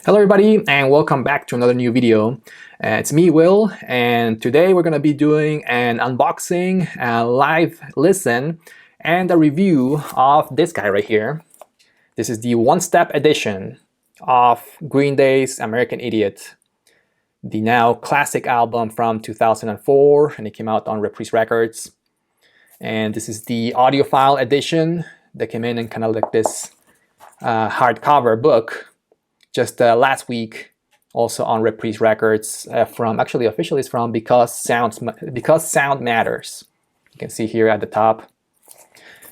Hello everybody and welcome back to another new video. It's me, Will, and today we're going to be doing an unboxing, a live listen, and a review of this guy right here. This is the one-step edition of Green Day's American Idiot, the now classic album from 2004, and it came out on Reprise Records. And this is the audiophile edition that came in kind of like this hardcover book just last week, also on Reprise Records, officially it's from Because Sound Matters. You can see here at the top.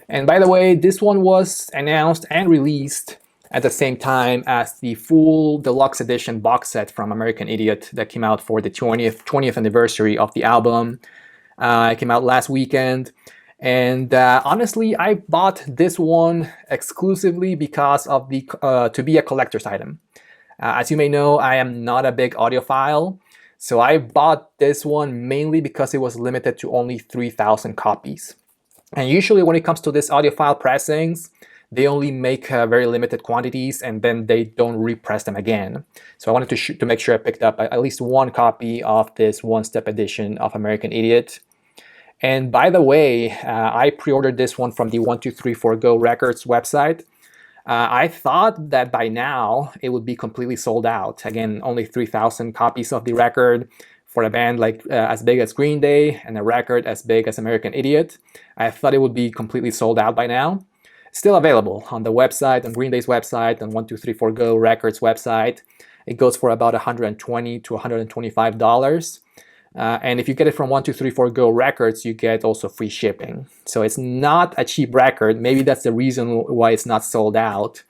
And by the way, this one was announced and released at the same time as the full deluxe edition box set from American Idiot that came out for the 20th anniversary of the album. It came out last weekend. And honestly, I bought this one exclusively because of the to be a collector's item. As you may know, I am not a big audiophile, so I bought this one mainly because it was limited to only 3,000 copies. And usually when it comes to this audiophile pressings, they only make very limited quantities and then they don't repress them again. So I wanted to make sure I picked up at least one copy of this one-step edition of American Idiot. And by the way, I pre-ordered this one from the 1234Go Records website. I thought that by now it would be completely sold out. Again, only 3,000 copies of the record for a band like as big as Green Day and a record as big as American Idiot. I thought it would be completely sold out by now. Still available on the website, on Green Day's website, on 1234Go Records website. It goes for about $120 to $125. And if you get it from 1234Go Records, you get also free shipping. So it's not a cheap record. Maybe that's the reason why it's not sold out.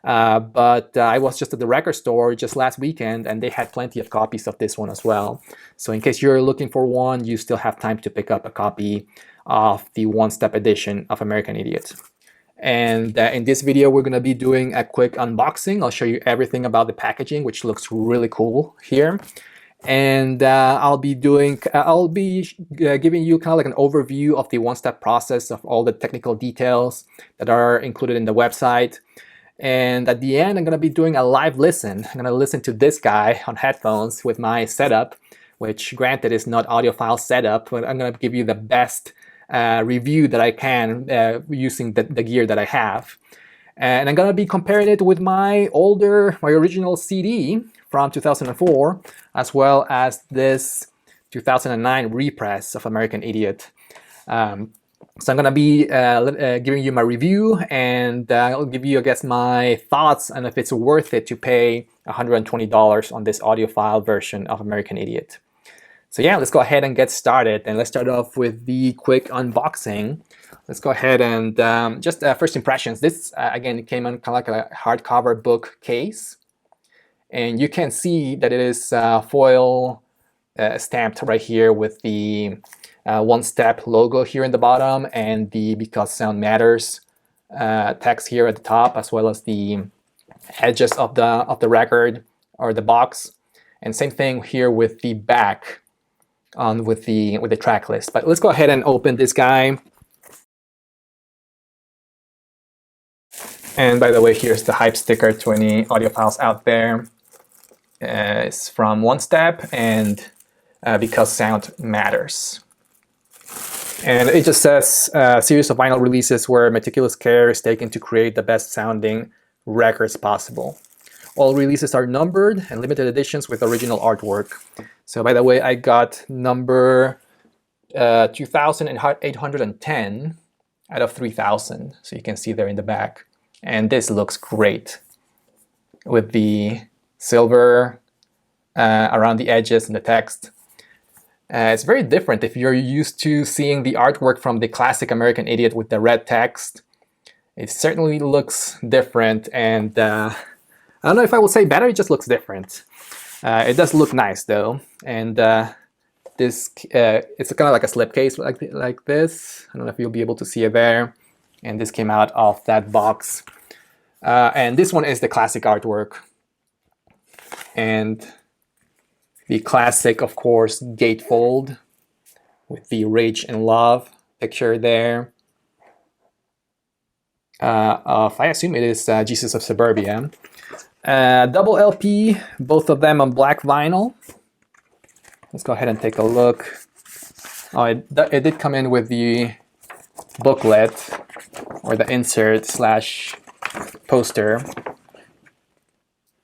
But I was just at the record store just last weekend and they had plenty of copies of this one as well. So in case you're looking for one, you still have time to pick up a copy of the one-step edition of American Idiot. And in this video, we're going to be doing a quick unboxing. I'll show you everything about the packaging, which looks really cool here. And I'll be giving you kind of like an overview of the one-step process of all the technical details that are included in the website. And at the end, I'm going to be doing a live listen. I'm going to listen to this guy on headphones with my setup, which granted is not audiophile setup, but I'm going to give you the best review that I can using the gear that I have. And I'm going to be comparing it with my original CD from 2004, as well as this 2009 repress of American Idiot. So I'm going to be giving you my review, and I'll give you, I guess, my thoughts on if it's worth it to pay $120 on this audiophile version of American Idiot. So yeah, let's go ahead and get started. And let's start off with the quick unboxing. Let's go ahead and just first impressions. This, again, it came in kind of like a hardcover book case. And you can see that it is foil stamped right here with the one-step logo here in the bottom and the Because Sound Matters text here at the top, as well as the edges of the record or the box. And same thing here with the back with the track list. But let's go ahead and open this guy. And by the way, here's the hype sticker to any audiophiles out there. It's from One Step and Because Sound Matters. And it just says a series of vinyl releases where meticulous care is taken to create the best sounding records possible. All releases are numbered and limited editions with original artwork. So by the way, I got number 2810 out of 3,000. So you can see there in the back. And this looks great with the silver around the edges and the text. It's very different if you're used to seeing the artwork from the classic American Idiot with the red text. It certainly looks different, and I don't know if I will say better, it just looks different. It does look nice though, and this it's kind of like a slipcase like this. I don't know if you'll be able to see it there. And this came out of that box. And this one is the classic artwork. And the classic, of course, gatefold with the Rage and Love picture there. I assume it is Jesus of Suburbia. Double LP, both of them on black vinyl. Let's go ahead and take a look. Oh, it did come in with the booklet, or the insert slash poster.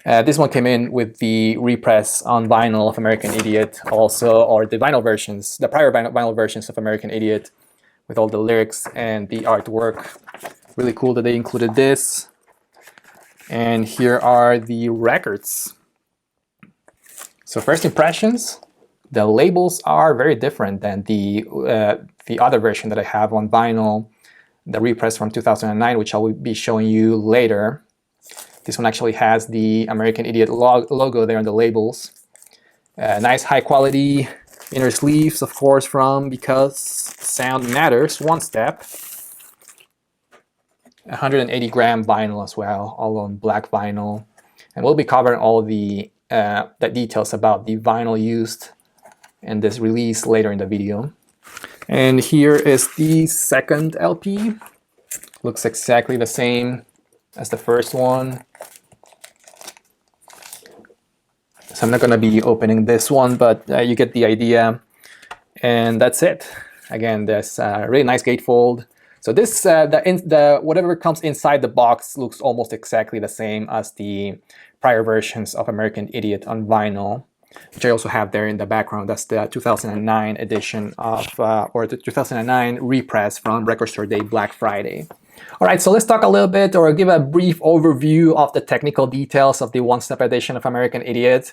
This one came in with the repress on vinyl of American Idiot also, or the vinyl versions, the prior vinyl versions of American Idiot, with all the lyrics and the artwork. Really cool that they included this. And here are the records. So first impressions, the labels are very different than the other version that I have on vinyl, the repress from 2009, which I will be showing you later. This one actually has the American Idiot logo there on the labels. Nice high quality inner sleeves, of course, from Because Sound Matters, One Step. 180 gram vinyl as well, all on black vinyl. And we'll be covering all the details about the vinyl used in this release later in the video. And here is the second LP. Looks exactly the same as the first one. So I'm not going to be opening this one, but you get the idea. And that's it. Again, there's a really nice gatefold. So this, whatever comes inside the box looks almost exactly the same as the prior versions of American Idiot on vinyl, which I also have there in the background. That's the 2009 edition of, or the 2009 repress from Record Store Day Black Friday. All right, so let's talk a little bit, or give a brief overview of the technical details of the one-step edition of American Idiot.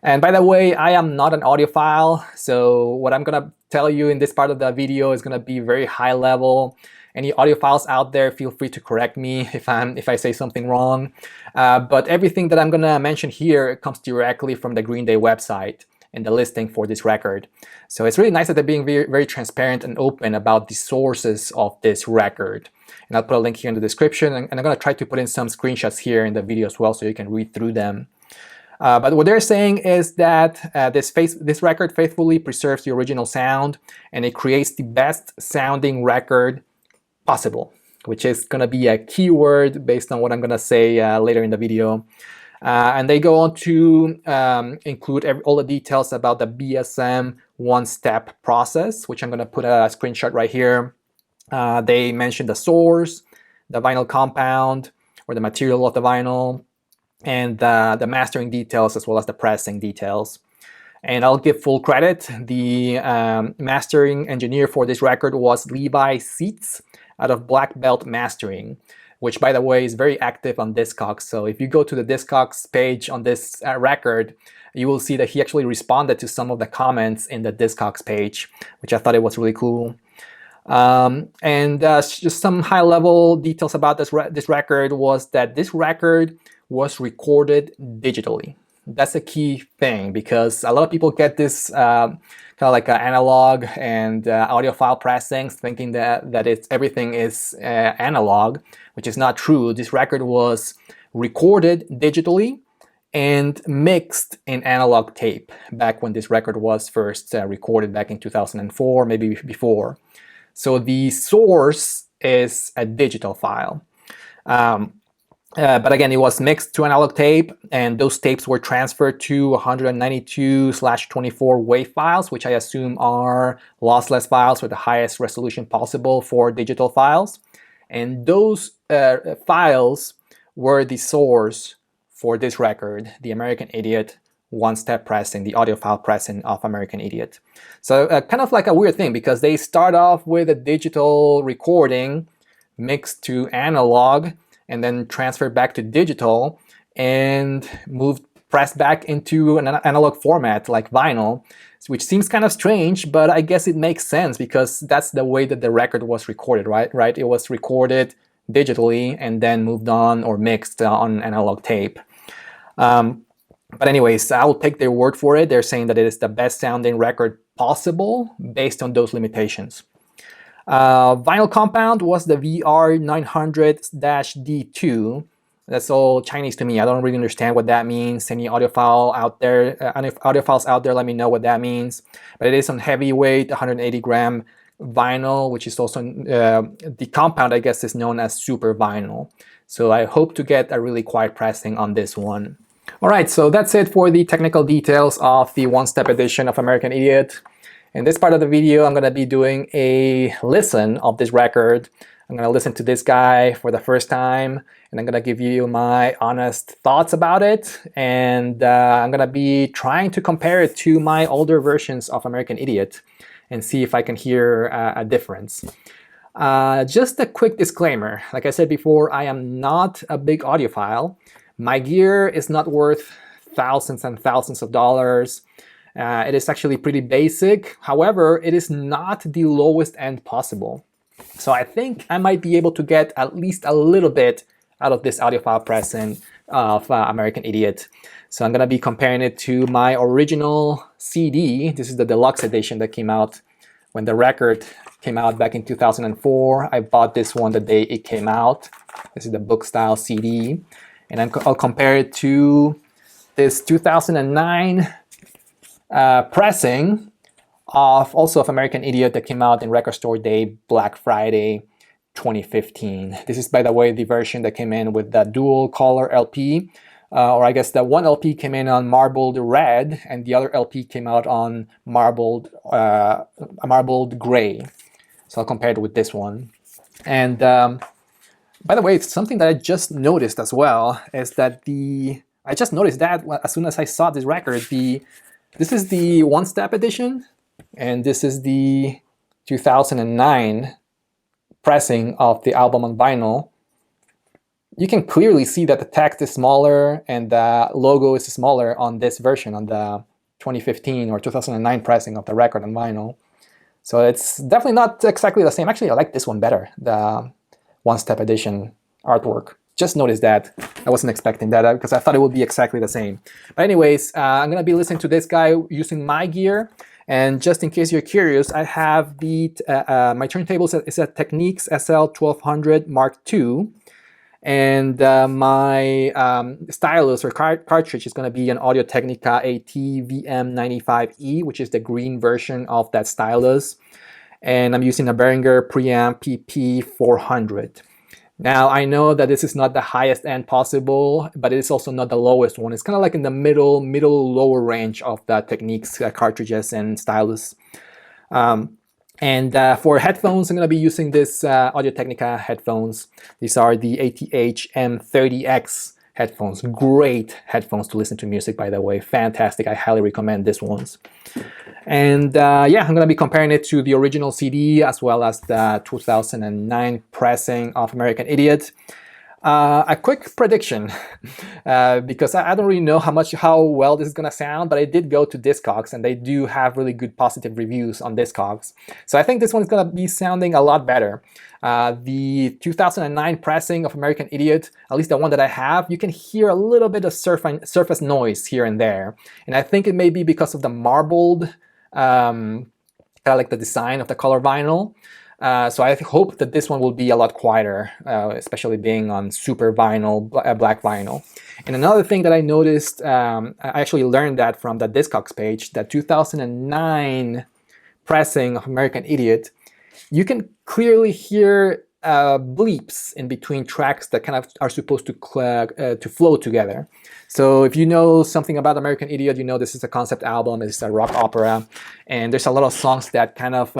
And by the way, I am not an audiophile, so what I'm gonna tell you in this part of the video is gonna be very high level. Any audiophiles out there, feel free to correct me if I say something wrong. But everything that I'm gonna mention here comes directly from the Green Day website and the listing for this record. So it's really nice that they're being very, very transparent and open about the sources of this record. And I'll put a link here in the description, and I'm gonna try to put in some screenshots here in the video as well so you can read through them. But what they're saying is that this record faithfully preserves the original sound, and it creates the best sounding record possible, which is going to be a keyword based on what I'm going to say later in the video. And they go on to include all the details about the BSM one-step process, which I'm going to put a screenshot right here. They mention the source, the vinyl compound, or the material of the vinyl, and the mastering details as well as the pressing details. And I'll give full credit. The mastering engineer for this record was Levi Seitz out of Black Belt Mastering, which, by the way, is very active on Discogs. So if you go to the Discogs page on this record, you will see that he actually responded to some of the comments in the Discogs page, which I thought it was really cool. And just some high-level details about this record was that this record was recorded digitally. That's a key thing, because a lot of people get this kind of like analog and audiophile pressings, thinking that everything is analog, which is not true. This record was recorded digitally and mixed in analog tape back when this record was first recorded back in 2004, maybe before. So the source is a digital file. But again, it was mixed to analog tape, and those tapes were transferred to 192/24 WAV files, which I assume are lossless files with the highest resolution possible for digital files. And those files were the source for this record, the American Idiot one-step pressing, the audiophile pressing of American Idiot. So kind of like a weird thing, because they start off with a digital recording mixed to analog, and then transferred back to digital and pressed back into an analog format like vinyl, which seems kind of strange, but I guess it makes sense because that's the way that the record was recorded, right? It was recorded digitally and then moved on or mixed on analog tape. But anyways, I will take their word for it. They're saying that it is the best sounding record possible based on those limitations. Vinyl compound was the VR900-D2. That's all Chinese to me. I don't really understand what that means. Any audiophiles out there, let me know what that means. But it is on heavyweight 180 gram vinyl, which is also the compound, I guess, is known as super vinyl. So I hope to get a really quiet pressing on this one. Alright, so that's it for the technical details of the one-step edition of American Idiot. In this part of the video, I'm going to be doing a listen of this record. I'm going to listen to this guy for the first time, and I'm going to give you my honest thoughts about it. And I'm going to be trying to compare it to my older versions of American Idiot and see if I can hear a difference. Just a quick disclaimer. Like I said before, I am not a big audiophile. My gear is not worth thousands and thousands of dollars. It is actually pretty basic. However, it is not the lowest end possible. So I think I might be able to get at least a little bit out of this audiophile pressing of American Idiot. So I'm going to be comparing it to my original CD. This is the deluxe edition that came out when the record came out back in 2004. I bought this one the day it came out. This is the book style CD. And I'll compare it to this 2009 pressing of American Idiot that came out in Record Store Day, Black Friday 2015. This is, by the way, the version that came in with the dual color LP, or I guess the one LP came in on marbled red and the other LP came out on marbled gray. So I'll compare it with this one. And by the way, it's something that I just noticed as well, is that I just noticed that as soon as I saw this record, this is the one-step edition, and this is the 2009 pressing of the album on vinyl. You can clearly see that the text is smaller and the logo is smaller on this version, on the 2015 or 2009 pressing of the record on vinyl. So it's definitely not exactly the same. Actually, I like this one better, the one-step edition artwork. Just noticed that. I wasn't expecting that because I thought it would be exactly the same. But anyways, I'm going to be listening to this guy using my gear. And just in case you're curious, I have my turntable is a Technics SL1200 Mark II. And my stylus or cartridge is going to be an Audio-Technica AT-VM95E, which is the green version of that stylus. And I'm using a Behringer preamp PP400. Now, I know that this is not the highest end possible, but it is also not the lowest one. It's kind of like in the middle lower range of the Technics cartridges and stylus. And for headphones, I'm going to be using this Audio-Technica headphones. These are the ATH M30X headphones. Great headphones to listen to music, by the way. Fantastic. I highly recommend these ones. And yeah, I'm going to be comparing it to the original CD as well as the 2009 pressing of American Idiot. A quick prediction, because I don't really know how well this is going to sound, but I did go to Discogs and they do have really good positive reviews on Discogs. So I think this one is going to be sounding a lot better. The 2009 pressing of American Idiot, at least the one that I have, you can hear a little bit of surface noise here and there. And I think it may be because of the marbled, kind of like the design of the color vinyl. So I hope that this one will be a lot quieter, especially being on super vinyl, black vinyl. And another thing that I noticed, I actually learned that from the Discogs page, that 2009 pressing of American Idiot, you can clearly hear bleeps in between tracks that kind of are supposed to flow together. So if you know something about American Idiot, you know this is a concept album, it's a rock opera, and there's a lot of songs that kind of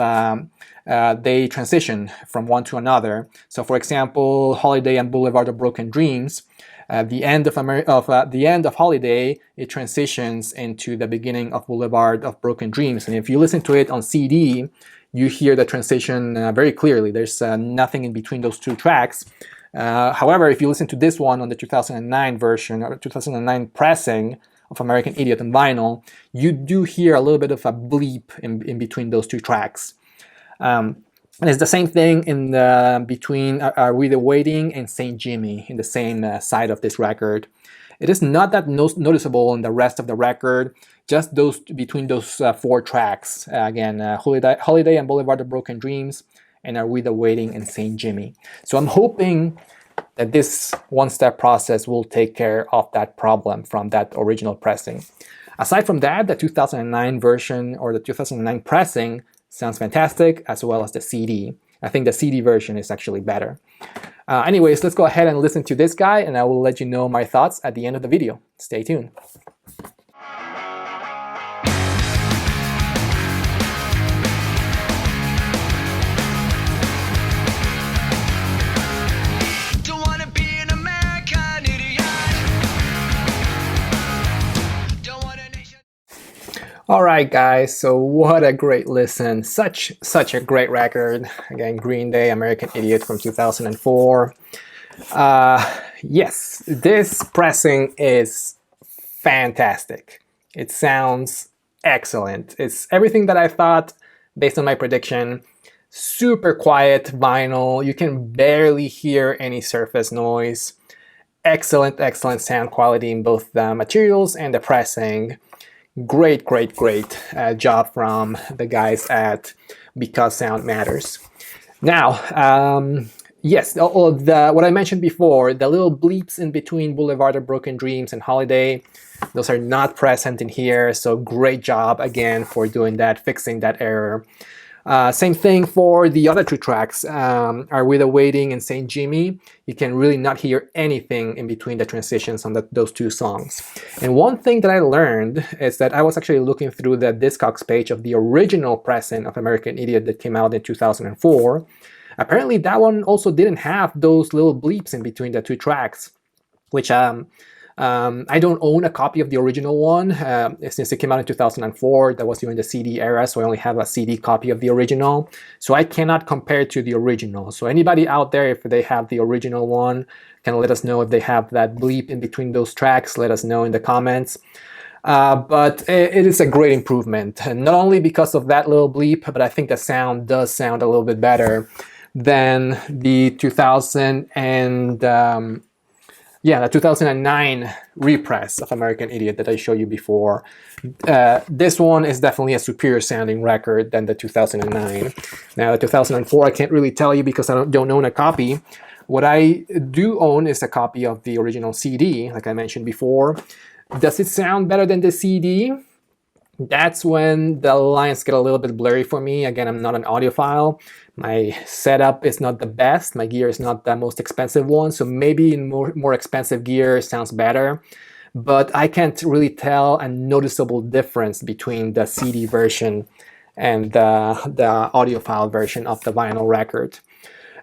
they transition from one to another. So for example, Holiday and Boulevard of Broken Dreams, the end of Holiday, it transitions into the beginning of Boulevard of Broken Dreams. And if you listen to it on CD, you hear the transition very clearly. There's nothing in between those two tracks. However, if you listen to this one on the 2009 version, or 2009 pressing of American Idiot on vinyl, you do hear a little bit of a bleep in between those two tracks. And it's the same thing in between Are We the Waiting and Saint Jimmy in the same side of this record. It is not that noticeable in the rest of the record, just between those four tracks. Again, Holiday and Boulevard of Broken Dreams, and Are We the Waiting and Saint Jimmy. So I'm hoping that this one-step process will take care of that problem from that original pressing. Aside from that, the 2009 version or the 2009 pressing sounds fantastic, as well as the CD. I think the CD version is actually better. Anyways, let's go ahead and listen to this guy, and I will let you know my thoughts at the end of the video. Stay tuned. Alright guys, so what a great listen. Such a great record. Again, Green Day, American Idiot from 2004. Yes, this pressing is fantastic. It sounds excellent. It's everything that I thought based on my prediction. Super quiet vinyl. You can barely hear any surface noise. Excellent sound quality in both the materials and the pressing. Great job from the guys at Because Sound Matters. Now, yes, what I mentioned before, the little bleeps in between Boulevard of Broken Dreams and Holiday, those are not present in here, so great job again for doing that, fixing that error. Same thing for the other two tracks, Are We the Waiting and Saint Jimmy. You can really not hear anything in between the transitions on those two songs. And one thing that I learned is that I was actually looking through the Discogs page of the original pressing of American Idiot that came out in 2004. Apparently that one also didn't have those little bleeps in between the two tracks, which I don't own a copy of the original one since it came out in 2004. That was during the CD era, so I only have a CD copy of the original. So I cannot compare to the original. So anybody out there, if they have the original one, can let us know if they have that bleep in between those tracks. Let us know in the comments. But it is a great improvement, and not only because of that little bleep, but I think the sound does sound a little bit better than the 2009 repress of American Idiot that I showed you before. This one is definitely a superior sounding record than the 2009. Now the 2004 I can't really tell you because I don't own a copy. What I do own is a copy of the original CD, like I mentioned before. Does it sound better than the CD? That's when the lines get a little bit blurry for me. Again, I'm not an audiophile. My setup is not the best. My gear is not the most expensive one, so maybe in more expensive gear it sounds better. But I can't really tell a noticeable difference between the CD version and the audiophile version of the vinyl record.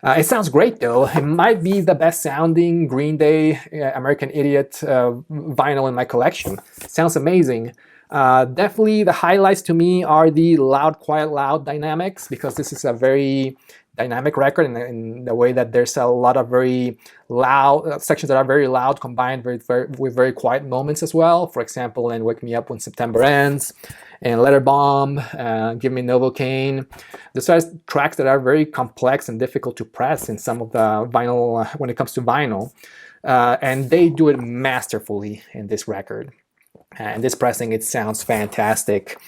It sounds great though. It might be the best sounding Green Day American Idiot vinyl in my collection. It sounds amazing. Definitely the highlights to me are the loud, quiet, loud dynamics, because this is a very dynamic record in the way that there's a lot of very loud sections that are very loud combined with very quiet moments as well. For example, in Wake Me Up When September Ends and Letter Bomb, Give Me Novocaine. These are tracks that are very complex and difficult to press in some of the vinyl when it comes to vinyl, and they do it masterfully in this record. And this pressing, it sounds fantastic.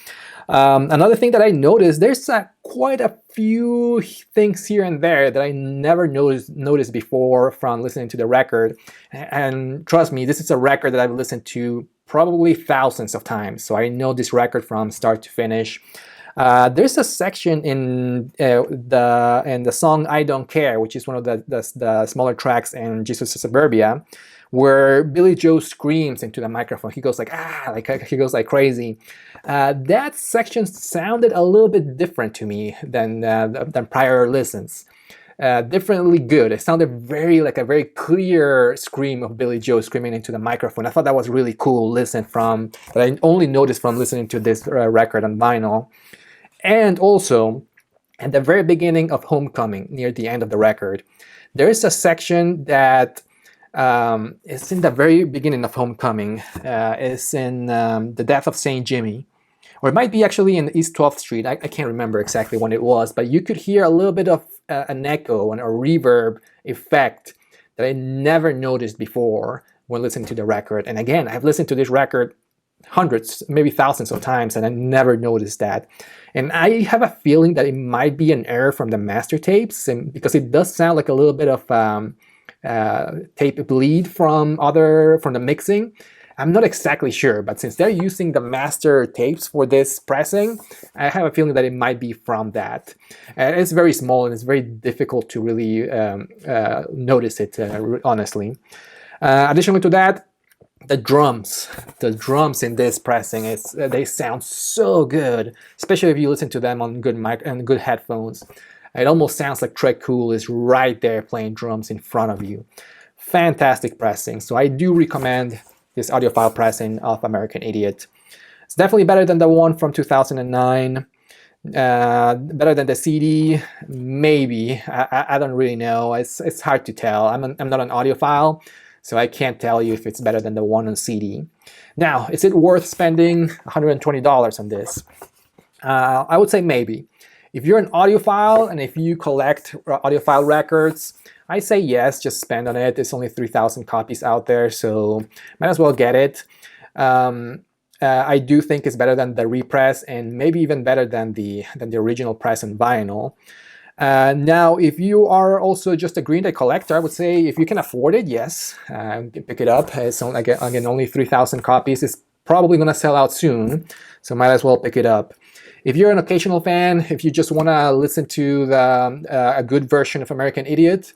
Another thing that I noticed, there's quite a few things here and there that I never noticed before from listening to the record. And trust me, this is a record that I've listened to probably thousands of times, so I know this record from start to finish. There's a section in the song "I Don't Care," which is one of the smaller tracks in Jesus of Suburbia, where Billy Joe screams into the microphone. He goes like, he goes like crazy. That section sounded a little bit different to me than prior listens. Differently good. It sounded like a very clear scream of Billy Joe screaming into the microphone. I thought that was really cool listen that I only noticed from listening to this record on vinyl. And also, at the very beginning of Homecoming, near the end of the record, there is a section that it's in the very beginning of Homecoming. It's in The Death of Saint Jimmy, or it might be actually in East 12th Street. I can't remember exactly when it was, but you could hear a little bit of an echo and a reverb effect that I never noticed before when listening to the record. And again, I've listened to this record hundreds, maybe thousands of times, and I never noticed that. And I have a feeling that it might be an error from the master tapes, and because it does sound like a little bit of tape bleed from the mixing. I'm not exactly sure, but since they're using the master tapes for this pressing, I have a feeling that it might be from that. It's very small and it's very difficult to really notice it, honestly. Additionally to that, the drums in this pressing, they sound so good, especially if you listen to them on good mic and good headphones. It almost sounds like Trey Cool is right there playing drums in front of you. Fantastic pressing. So I do recommend this audiophile pressing of American Idiot. It's definitely better than the one from 2009. Better than the CD, maybe. I don't really know. It's hard to tell. I'm not an audiophile, so I can't tell you if it's better than the one on CD. Now, is it worth spending $120 on this? I would say maybe. If you're an audiophile and if you collect audiophile records, I say yes, just spend on it. There's only 3,000 copies out there, so might as well get it. I do think it's better than the repress and maybe even better than the original press and vinyl. Now, if you are also just a Green Day collector, I would say if you can afford it, yes, pick it up. It's only, again, only 3,000 copies. It's probably going to sell out soon, so might as well pick it up. If you're an occasional fan, if you just want to listen to a good version of American Idiot,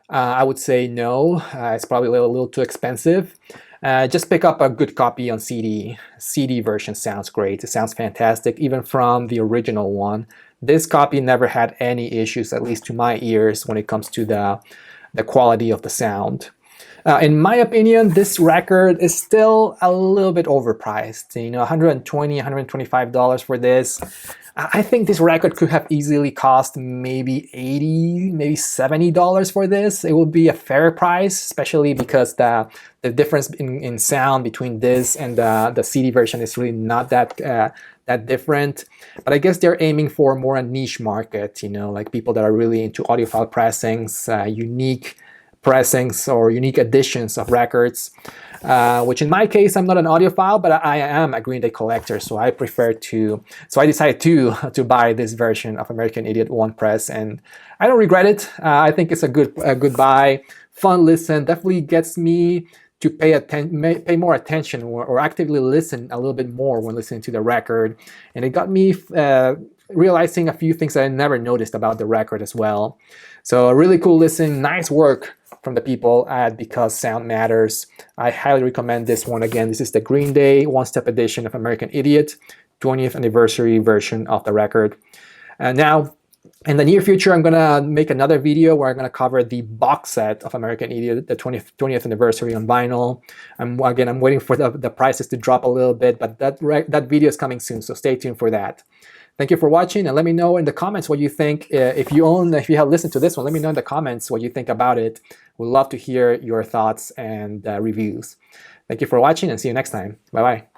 I would say no. It's probably a little too expensive. Just pick up a good copy on CD. CD version sounds great. It sounds fantastic, even from the original one. This copy never had any issues, at least to my ears, when it comes to the quality of the sound. In my opinion, this record is still a little bit overpriced. You know, $120, $125 for this. I think this record could have easily cost maybe $80, maybe $70 for this. It would be a fair price, especially because the difference in sound between this and the CD version is really not that different. But I guess they're aiming for more a niche market, you know, like people that are really into audiophile pressings, unique pressings or unique editions of records, which in my case, I'm not an audiophile, but I am a Green Day collector, so I decided to buy this version of American Idiot One Press, and I don't regret it. I think it's a good buy, fun listen, definitely gets me to pay more attention or actively listen a little bit more when listening to the record, and it got me realizing a few things that I never noticed about the record as well. So a really cool listen, nice work from the people at Because Sound Matters. I highly recommend this one. Again, this is the Green Day one-step edition of American Idiot, 20th anniversary version of the record. Now, in the near future, I'm going to make another video where I'm going to cover the box set of American Idiot, the 20th anniversary on vinyl. I'm waiting for the prices to drop a little bit, but that video is coming soon, so stay tuned for that. Thank you for watching, and let me know in the comments what you think. If you have listened to this one, let me know in the comments what you think about it. We'd love to hear your thoughts and reviews. Thank you for watching, and see you next time. Bye-bye.